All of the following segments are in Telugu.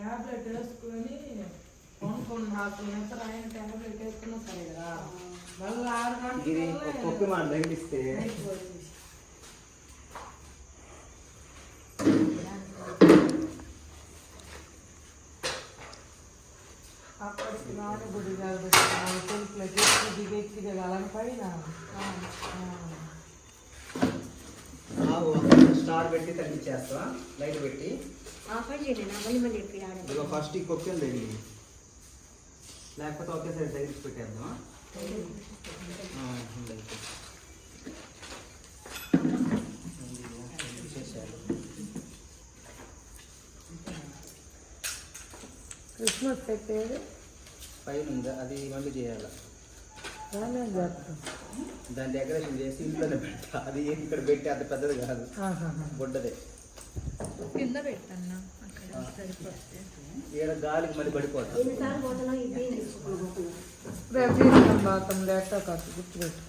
ట్యాబ్లెట్ వేసుకొని కొనుక్కొని నాకు ఎంత రాయన ట్యాబ్లెట్ వేసుకున్నా సరే కదా మళ్ళీ 6 గంటలు మన తగిలిస్తే అప్పటికి నానబుడి కాదు తెలుపులకి దిగెక్కి దిగాలని పైన స్టార్ పెట్టి తగ్గించేస్తా లైట్ పెట్టి ఫస్ట్ ఈ కొక్కెలు తగిలి లేకపోతే ఒకేసారి తగిలిచి పెట్టేద్దాం క్రిస్మస్ పెట్టేది పైన ఉంది అది మళ్ళీ చేయాలి దాని డెకరేషన్ చేసి ఇంట్లోనే పెడతా అది ఇక్కడ పెట్టి అంత పెద్దది కాదు బొడ్డదే కింద పెట్టన్నా ఈడ గాలికి మళ్ళీ పడిపోతుంది బాతం లేక కాదు గుర్తుపెట్టు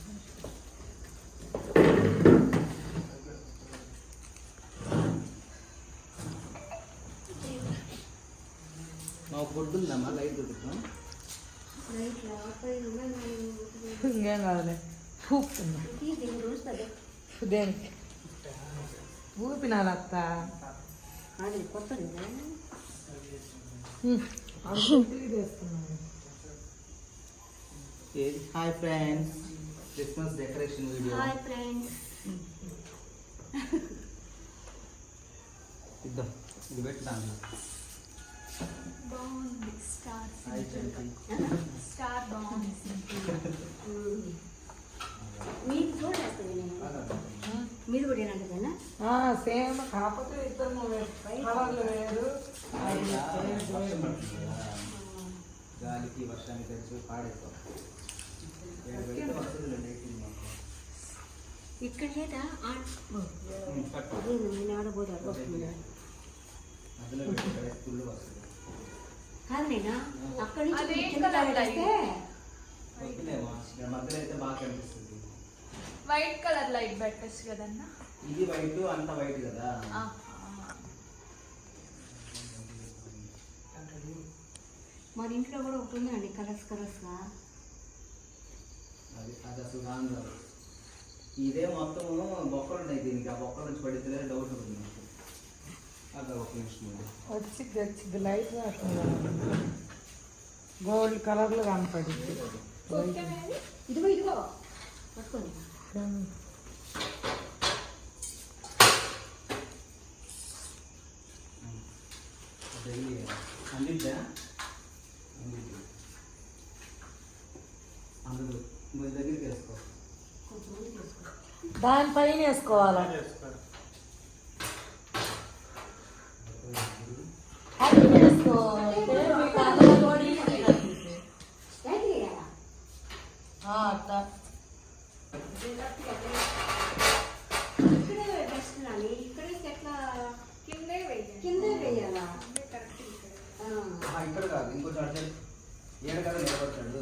మా బొడ్డు ఉందమ్మా లైట్ దొరుకుతాం ఇంకేం కాదులే ఊపుతున్నా దేనికి ఊపినాలత్త hi friends Christmas decoration video ఇద్దాం ఇది పెట్టుదాం బాగుంది స్టార్ బాగుంది మీరు కూడా ఏనంటేనా సేమ్ కాకపోతే ఇద్దరు కవర్లు వేరు గాలికి వర్షానికి తెచ్చు పాడైపోతుంది ఇక్కడ చేత నేను ఆడబోతాను అందులో పెట్టి ఫుల్ వస్తుంది కాదు నేనా అక్కడి మధ్యలో అయితే బాగా కనిపిస్తుంది వైట్ కలర్ లైట్ పెట్టచ్చు కదన్నా ఇది వైట్ అంత వైట్ కదా మన ఇంట్లో కూడా ఒకటి ఉందండి కలర్స్గా అది అసలు రాను ఇదే మొత్తం బొక్కలు ఉన్నాయి దీనికి ఆ బొక్కల నుంచి పడితే డౌట్ ఉంది నాకు అదే ఒక నిమిషం వచ్చింది లైట్ గోల్డ్ కలర్లు కనపడింది ఇదిగో ఇదిగో పట్టుకోండి అందిద్దా అందులో మీ దగ్గరికి వేసుకో దానిపైన వేసుకోవాలా అట్లా ఇక్కడ కాదు ఇంకొంచెం అర్జెంట్ ఏడు కదా నిలబడతాడు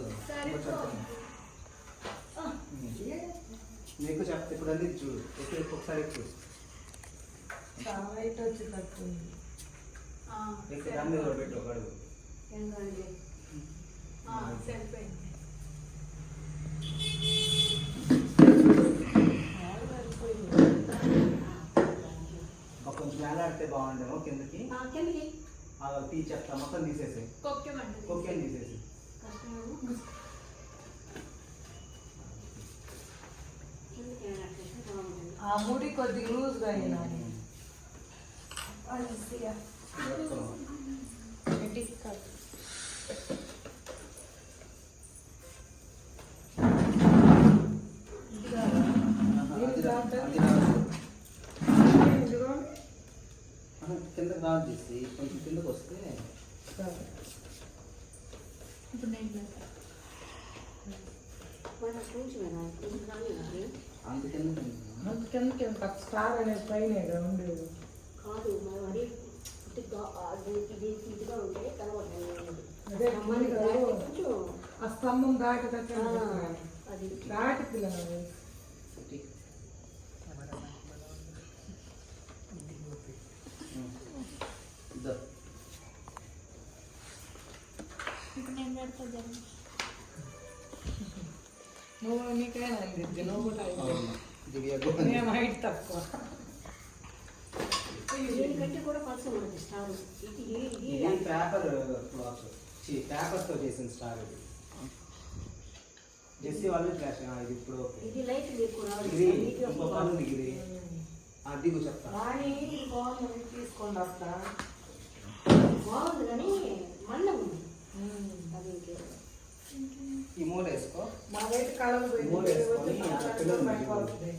నీకు చెప్తే ఇప్పుడు అది చూడు ఒకసారి చూడు వైట్ వచ్చి తక్కువ దాని మీద పెట్టు ఒక అడుగు సరిపోయింది కొంచెం వేలాడితే బాగుండేమో కిందకి తీ చెప్తా మొత్తం తీసేసి కొక్కేం తీసేసి ఆ ముడి కొద్దిగా లూజ్గా అయినా కిందకి రాదు చేసి కొంచెం కిందకు వస్తే ఇప్పుడు నేను అందుకని స్టార్ అనేది పైన ఉండేది కాదు మరి ఇదిగా ఉంటే అదే ఆ స్తంభం దాటి అది దాటి పిల్లలు మాట్లాడుతా జరుగుతుంది. నువ్వు నీకైనా అందిద్ది, నువ్వు కూడా అవును. దివ్యకు మేము హైట్ తక్కువ. దీనికంటే కూడా పలస ఉన్నది స్టార్. ఇది పేపర్ క్లాత్ పేపర్తో చేసిన స్టార్ ఇది. జెస్సీ వాళ్ళు ఫ్లాష్ ఇది ఇప్పుడు ఓకే. ఇది లైట్ ఎక్కువ రావాలి. ఇది ఇంకో పని ఉంది ఇది. అది చెప్తా. రాణి ఇది బాగుంది, తీసుకోండి అత్త. బాగుంది కానీ మళ్ళీ ఉంది. అది ఇంకేదో. ఈ మూల వేసుకో. మా బయట కళలు పోయి మూల వేసుకొని ఆ పిల్లలు బయటకు వస్తుంది.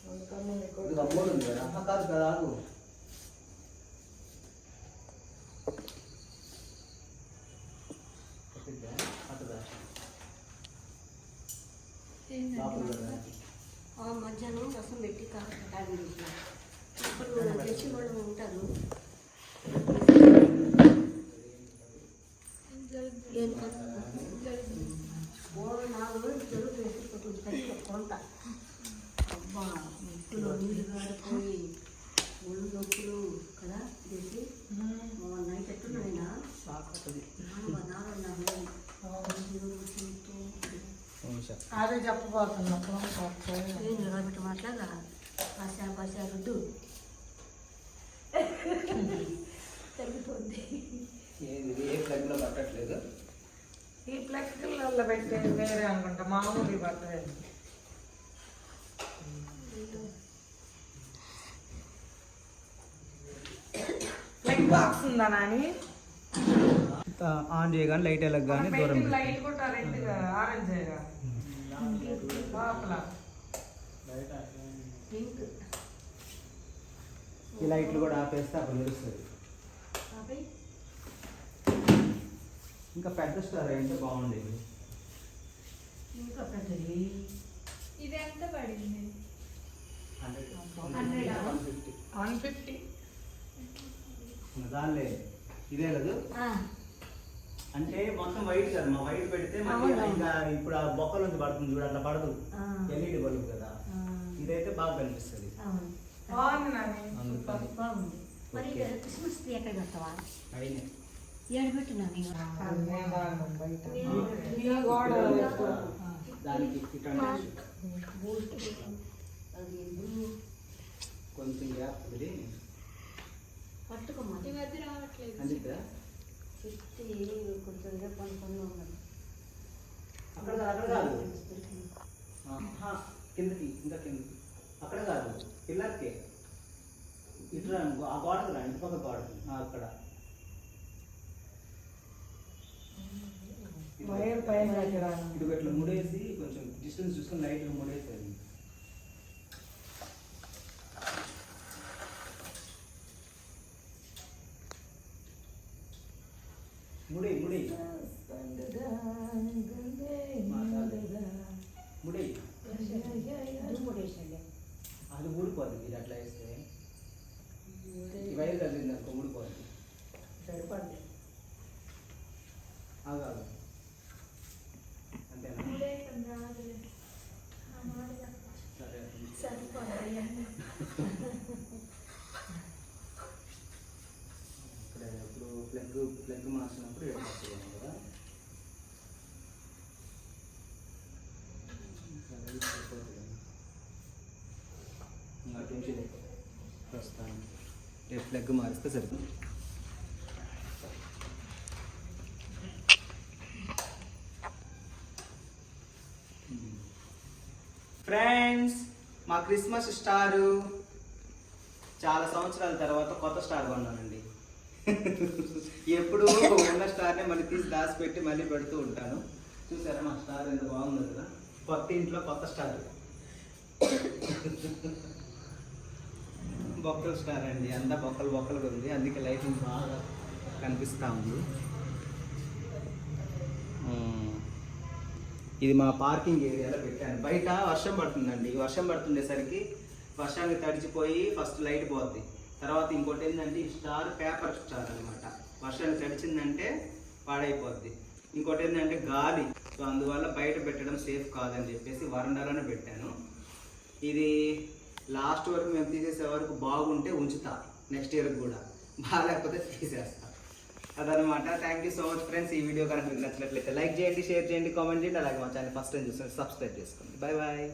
అందుకని మీకు ఇది మూల ఉంది కదా. కాదు కదా ఆగు. మధ్యాహ్నం రసం పెట్టి తాగి ఇప్పుడు తెచ్చి వాళ్ళు ఉంటారు. నాలుగు రోజులు జరుగు వేసి కొంత అబ్బా ముక్కులో నీళ్ళు కాడిపోయి ఒళ్ళు నొప్పులు కదా చేసి నైట్ ఎట్టున్నాయినా అదే చెప్పబోతున్నా. నిలబెట్టి మాట్లాడాల పసా రుద్దు తగ్గిపోద్ది. ఏ ప్లగ్ లో పట్టట్లేదు. ఈ ప్లెక్కిళ్ళల్లో పెట్టేది వేరే అనుకుంటా, మామూలు పట్టలేదు. ప్లగ్ బాక్స్ ఉందా నాని? ఆన్ చేయగానే లైట్ వెళ్ళగానే దూరం పెట్టు. లైట్ కూడా రెడ్ ఆరెంజ్ లోపల పింక్ ఈ లైట్లు కూడా ఆపేస్తే అప్పుడు తెలుస్తుంది. ఇంకా పెద్ద స్టార్ అయితే బాగుండేది. ఇంకా పెద్దది ఇది ఎంత పడింది? 150. దానిలే ఇదే కదా. అంటే మొత్తం వైట్ కదా, మా వైట్ పెడితే మళ్ళీ ఇంకా ఇప్పుడు ఆ బొక్కల నుంచి పడుతుంది చూడు, అట్లా పడదు. ఎల్ఈడి బల్బు కదా, ఇదైతే బాగా కనిపిస్తుంది. బాగుంది నాని. అందుకని బాగుంది. మరి క్రిస్మస్ ట్రీ ఎక్కడ పెడతావా? అయినే ఏడు పెట్టినా బయట ఈ గోడ దానికి ఇట్లాంటి అది కొంచెం గ్యాప్ వదిలి పట్టుకోమ్మా. ఈ మధ్య రావట్లేదు. అందిద్దా చెప్తే కొంచెం పనుకొని ఉన్నది. అక్కడ అక్కడ కాదు, కిందకి ఇంకా కిందకి అక్కడ కాదు, పిల్లర్కే ఇటు రా, ఆ గోడకు రా, ఇంటి పక్క గోడ అక్కడ వైర్ పైన పెట్టరా? ఇటు ఇట్లా ముడేసి కొంచెం డిస్టెన్స్ చూసుకొని లైట్ ముడేసేది. ముడి ముడి ముడి అది ఊడిపోద్ది. మీరు అట్లా వేస్తే ఈ వైర్ కలిగింది అనుకో ఊడిపోద్ది. సరిపడి ఆగాలి అంతేనా? సరే ఇక్కడ ఇప్పుడు ప్లగ్ మార్చినప్పుడు ఏడు కదా. ప్రస్తుతానికి రేపు ప్లగ్ మారిస్తే సరిపోతుంది. ఫ్రెండ్స్, మా క్రిస్మస్ స్టారు చాలా సంవత్సరాల తర్వాత కొత్త స్టార్ కొన్నానండి. ఎప్పుడు ఉన్న స్టార్నే మళ్ళీ తీసి దాచిపెట్టి మళ్ళీ పెడుతూ ఉంటాను. చూసారా మా స్టార్ ఎంత బాగుంది కదా. కొత్త ఇంట్లో కొత్త స్టార్, బొక్కల స్టార్ అండి. అంతా బొక్కలు బొక్కలుగా ఉంది, అందుకే లైటింగ్ బాగా కనిపిస్తూ ఉంది. ఇది మా పార్కింగ్ ఏరియాలో పెట్టాను. బయట వర్షం పడుతుందండి. వర్షం పడుతుండేసరికి వర్షానికి తడిచిపోయి ఫస్ట్ లైట్ పోద్ది. తర్వాత ఇంకోటి ఏంటంటే ఈ స్టార్ పేపర్ స్టార్ అనమాట. వర్షానికి తడిచిందంటే పాడైపోద్ది. ఇంకోటి ఏంటంటే గాలి, సో అందువల్ల బయట పెట్టడం సేఫ్ కాదని చెప్పేసి వరండాలోనే పెట్టాను. ఇది లాస్ట్ వరకు మేము తీసేసే వరకు బాగుంటే ఉంచుతా, నెక్స్ట్ ఇయర్కి కూడా. బాగాలేకపోతే తీసేస్తా. అదనమాట. Thank you so much friends. ఈ వీడియో కనుక మీకు నచ్చినట్లయితే లైక్ చేయండి, షేర్ చేయండి, కామెంట్ చేయండి. అలాగే మా ఛానల్ ఫస్ట్ టైం చూస్తే సబ్స్క్రైబ్ చేసుకోండి. Bye bye.